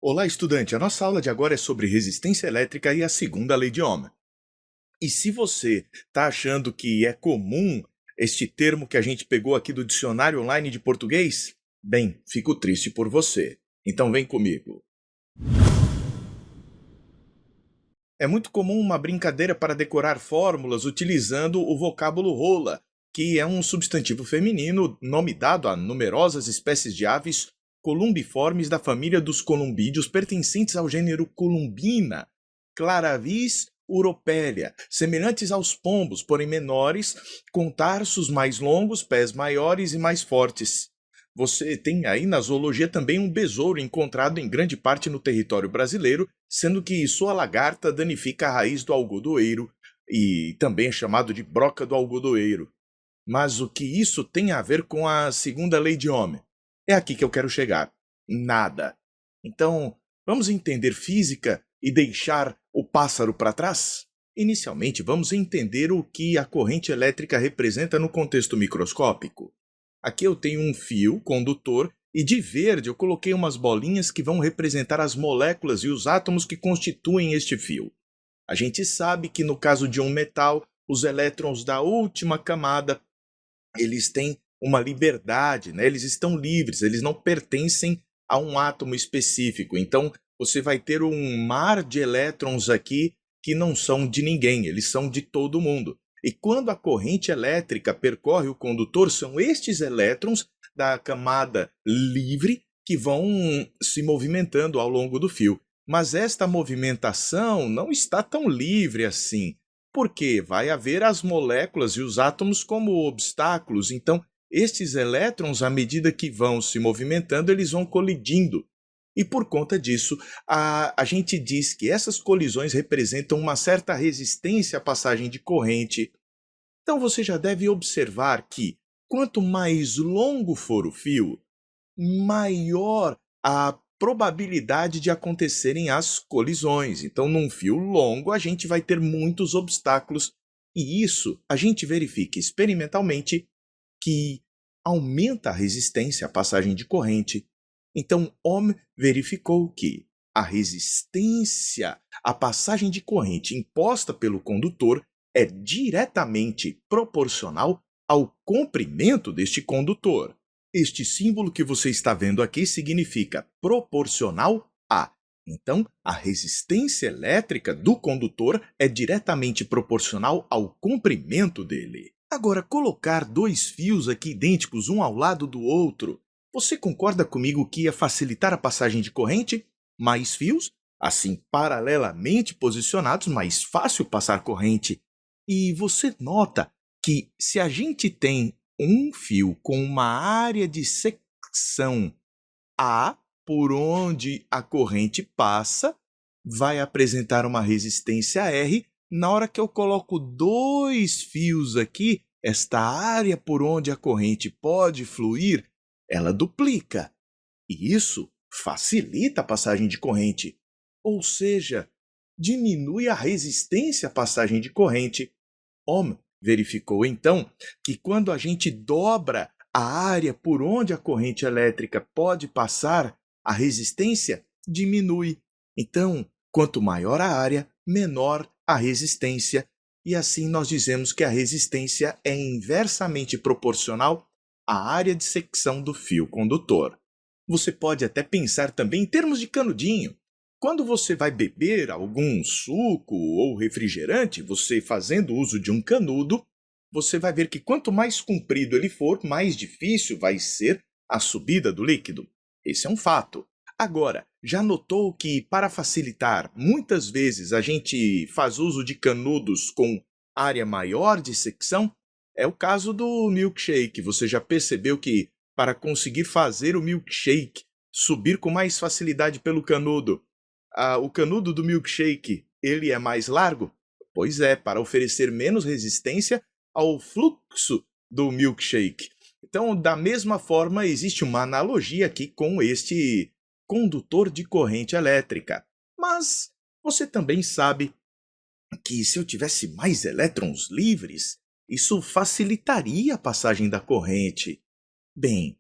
Olá, estudante! A nossa aula de agora é sobre resistência elétrica e a segunda lei de Ohm. E se você está achando que é comum este termo que a gente pegou aqui do dicionário online de português, bem, fico triste por você. Então vem comigo. É muito comum uma brincadeira para decorar fórmulas utilizando o vocábulo rola, que é um substantivo feminino, nome dado a numerosas espécies de aves columbiformes da família dos columbídeos pertencentes ao gênero Columbina, Claravis uropélia, semelhantes aos pombos, porém menores, com tarsos mais longos, pés maiores e mais fortes. Você tem aí na zoologia também um besouro encontrado em grande parte no território brasileiro, sendo que sua lagarta danifica a raiz do algodoeiro e também é chamado de broca do algodoeiro. Mas o que isso tem a ver com a segunda lei de Ohm? É aqui que eu quero chegar. Nada. Então, vamos entender física e deixar o pássaro para trás? Inicialmente, vamos entender o que a corrente elétrica representa no contexto microscópico. Aqui eu tenho um fio condutor e de verde eu coloquei umas bolinhas que vão representar as moléculas e os átomos que constituem este fio. A gente sabe que no caso de um metal, os elétrons da última camada, eles têm uma liberdade, né? Eles estão livres, eles não pertencem a um átomo específico. Então, você vai ter um mar de elétrons aqui que não são de ninguém, eles são de todo mundo. E quando a corrente elétrica percorre o condutor, são estes elétrons da camada livre que vão se movimentando ao longo do fio. Mas esta movimentação não está tão livre assim, porque vai haver as moléculas e os átomos como obstáculos. Então, estes elétrons, à medida que vão se movimentando, eles vão colidindo. E por conta disso, a gente diz que essas colisões representam uma certa resistência à passagem de corrente. Então você já deve observar que, quanto mais longo for o fio, maior a probabilidade de acontecerem as colisões. Então, num fio longo, a gente vai ter muitos obstáculos. E isso a gente verifica experimentalmente que aumenta a resistência à passagem de corrente. Então, Ohm verificou que a resistência à passagem de corrente imposta pelo condutor é diretamente proporcional ao comprimento deste condutor. Este símbolo que você está vendo aqui significa proporcional a. Então, a resistência elétrica do condutor é diretamente proporcional ao comprimento dele. Agora, colocar dois fios aqui idênticos um ao lado do outro, você concorda comigo que ia facilitar a passagem de corrente? Mais fios, assim paralelamente posicionados, mais fácil passar corrente. E você nota que se a gente tem um fio com uma área de secção A, por onde a corrente passa, vai apresentar uma resistência R. Na hora que eu coloco dois fios aqui, esta área por onde a corrente pode fluir, ela duplica. E isso facilita a passagem de corrente, ou seja, diminui a resistência à passagem de corrente. Ohm verificou então que quando a gente dobra a área por onde a corrente elétrica pode passar, a resistência diminui. Então, quanto maior a área, menor a resistência. E assim nós dizemos que a resistência é inversamente proporcional à área de secção do fio condutor. Você pode até pensar também em termos de canudinho. Quando você vai beber algum suco ou refrigerante, você fazendo uso de um canudo, você vai ver que quanto mais comprido ele for, mais difícil vai ser a subida do líquido. Esse é um fato. Agora, já notou que para facilitar, muitas vezes a gente faz uso de canudos com área maior de secção? É o caso do milkshake. Você já percebeu que para conseguir fazer o milkshake subir com mais facilidade pelo canudo, o canudo do milkshake ele é mais largo? Pois é, para oferecer menos resistência ao fluxo do milkshake. Então, da mesma forma, existe uma analogia aqui com este condutor de corrente elétrica. Mas você também sabe que se eu tivesse mais elétrons livres, isso facilitaria a passagem da corrente. Bem,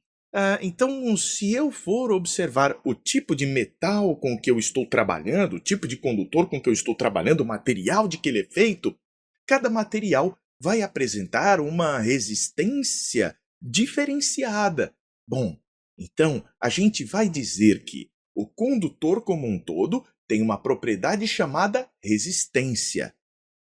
Então, se eu for observar o tipo de metal com que eu estou trabalhando, o tipo de condutor com que eu estou trabalhando, o material de que ele é feito, cada material vai apresentar uma resistência diferenciada. Bom, então a gente vai dizer que o condutor como um todo tem uma propriedade chamada resistência.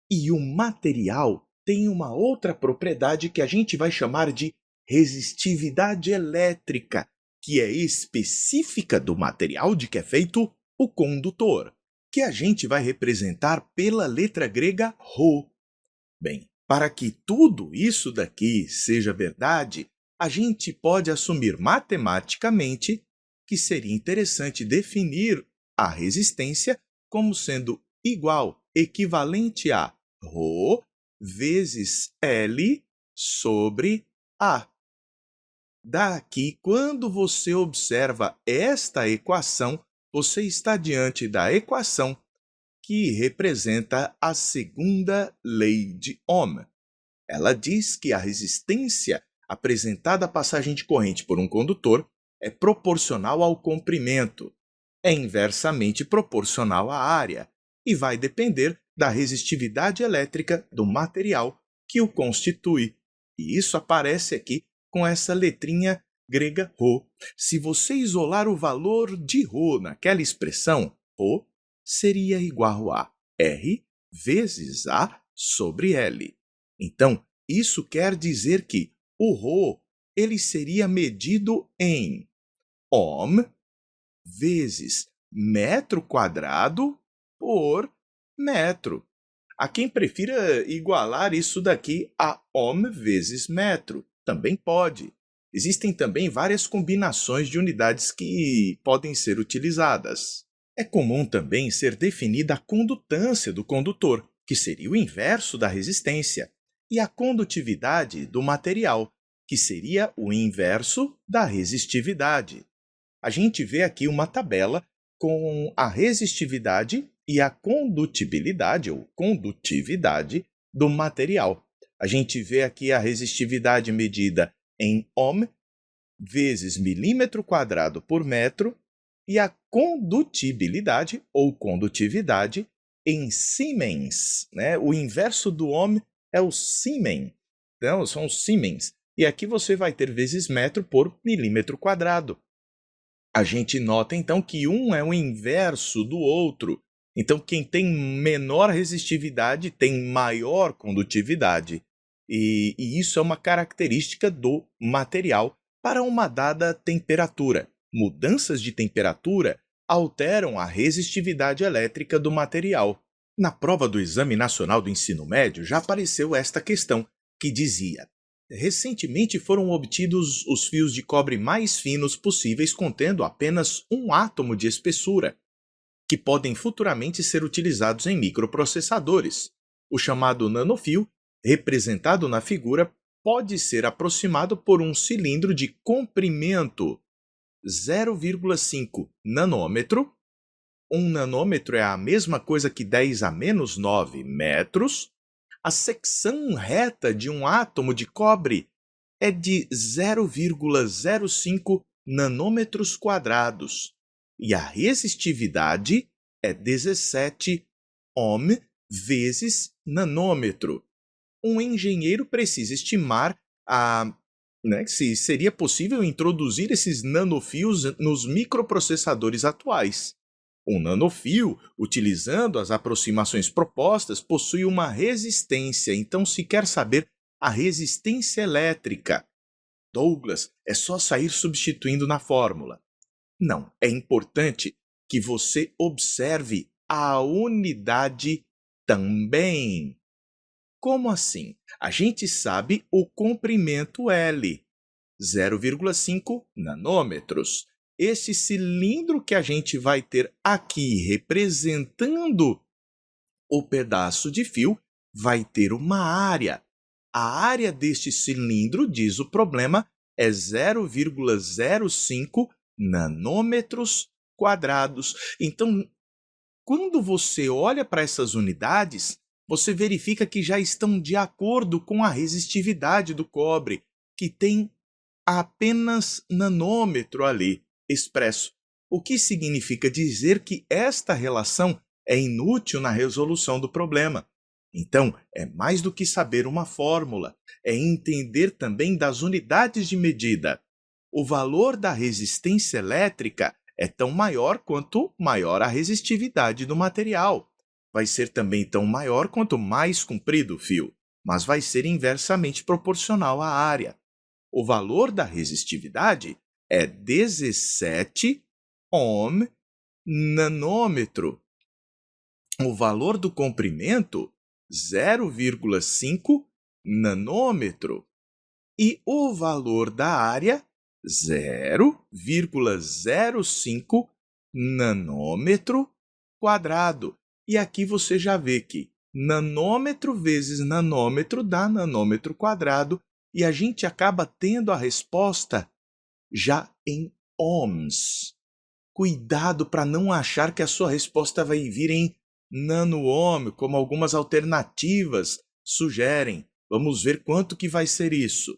E o material tem uma outra propriedade que a gente vai chamar de resistividade elétrica, que é específica do material de que é feito o condutor, que a gente vai representar pela letra grega ρ. Bem, para que tudo isso daqui seja verdade, a gente pode assumir matematicamente que seria interessante definir a resistência como sendo igual, equivalente a ρ vezes L sobre A. Daqui, quando você observa esta equação, você está diante da equação que representa a segunda lei de Ohm. Ela diz que a resistência apresentada à passagem de corrente por um condutor é proporcional ao comprimento, é inversamente proporcional à área e vai depender da resistividade elétrica do material que o constitui. E isso aparece aqui com essa letrinha grega ρ. Se você isolar o valor de ρ naquela expressão, ρ seria igual a R vezes A sobre L. Então, isso quer dizer que o ρ ele seria medido em ohm vezes metro quadrado por metro. Há quem prefira igualar isso daqui a ohm vezes metro. Também pode. Existem também várias combinações de unidades que podem ser utilizadas. É comum também ser definida a condutância do condutor, que seria o inverso da resistência, e a condutividade do material, que seria o inverso da resistividade. A gente vê aqui uma tabela com a resistividade e a condutibilidade ou condutividade do material. A gente vê aqui a resistividade medida em ohm vezes milímetro quadrado por metro e a condutibilidade ou condutividade em Siemens, né? O inverso do ohm é o Siemens, então são os Siemens. E aqui você vai ter vezes metro por milímetro quadrado. A gente nota então que um é o inverso do outro. Então quem tem menor resistividade tem maior condutividade. E isso é uma característica do material para uma dada temperatura. Mudanças de temperatura alteram a resistividade elétrica do material. Na prova do Exame Nacional do Ensino Médio já apareceu esta questão, que dizia: recentemente foram obtidos os fios de cobre mais finos possíveis contendo apenas um átomo de espessura, que podem futuramente ser utilizados em microprocessadores. O chamado nanofio, representado na figura, pode ser aproximado por um cilindro de comprimento 0,5 nanômetro. Um nanômetro é a mesma coisa que 10 a menos 9 metros. A secção reta de um átomo de cobre é de 0,05 nanômetros quadrados. E a resistividade é 17 ohm vezes nanômetro. Um engenheiro precisa estimar se seria possível introduzir esses nanofios nos microprocessadores atuais. Um nanofio, utilizando as aproximações propostas, possui uma resistência, então se quer saber a resistência elétrica. Douglas, é só sair substituindo na fórmula. Não, é importante que você observe a unidade também. Como assim? A gente sabe o comprimento L, 0,5 nanômetros. Esse cilindro que a gente vai ter aqui representando o pedaço de fio vai ter uma área. A área deste cilindro, diz o problema, é 0,05 nanômetros quadrados. Então, quando você olha para essas unidades, você verifica que já estão de acordo com a resistividade do cobre, que tem apenas nanômetro ali expresso, o que significa dizer que esta relação é inútil na resolução do problema. Então, é mais do que saber uma fórmula, é entender também das unidades de medida. O valor da resistência elétrica é tão maior quanto maior a resistividade do material. Vai ser também tão maior quanto mais comprido o fio, mas vai ser inversamente proporcional à área. O valor da resistividade é 17 ohm nanômetro. O valor do comprimento, 0,5 nanômetro. E o valor da área, 0,05 nanômetro quadrado. E aqui você já vê que nanômetro vezes nanômetro dá nanômetro quadrado, e a gente acaba tendo a resposta já em ohms. Cuidado para não achar que a sua resposta vai vir em nano-ohm, como algumas alternativas sugerem. Vamos ver quanto que vai ser isso.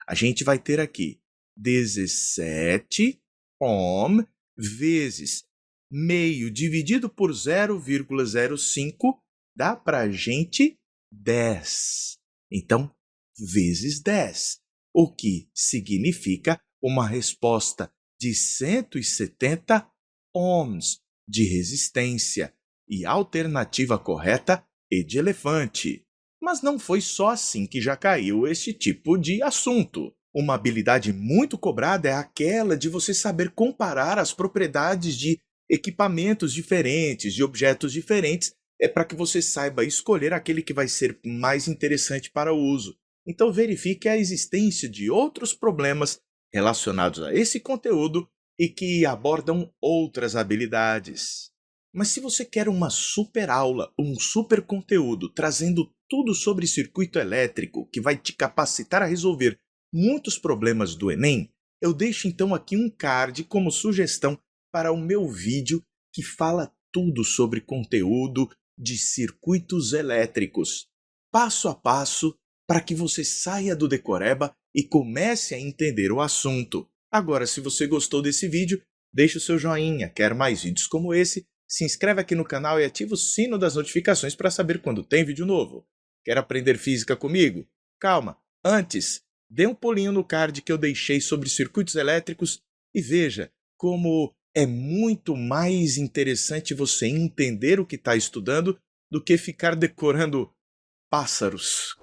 A gente vai ter aqui 17 ohm vezes meio dividido por 0,05 dá para a gente 10. Então, vezes 10, o que significa uma resposta de 170 ohms de resistência, e a alternativa correta é de elefante. Mas não foi só assim que já caiu este tipo de assunto. Uma habilidade muito cobrada é aquela de você saber comparar as propriedades de equipamentos diferentes, de objetos diferentes, para que você saiba escolher aquele que vai ser mais interessante para o uso. Então verifique a existência de outros problemas relacionados a esse conteúdo e que abordam outras habilidades. Mas se você quer uma super aula, um super conteúdo trazendo tudo sobre circuito elétrico que vai te capacitar a resolver muitos problemas do Enem, eu deixo então aqui um card como sugestão para o meu vídeo que fala tudo sobre conteúdo de circuitos elétricos, passo a passo, para que você saia do decoreba e comece a entender o assunto. Agora, se você gostou desse vídeo, deixe o seu joinha, quer mais vídeos como esse, se inscreve aqui no canal e ativa o sino das notificações para saber quando tem vídeo novo. Quer aprender física comigo? Calma, antes, dê um pulinho no card que eu deixei sobre circuitos elétricos e veja como é muito mais interessante você entender o que está estudando do que ficar decorando pássaros.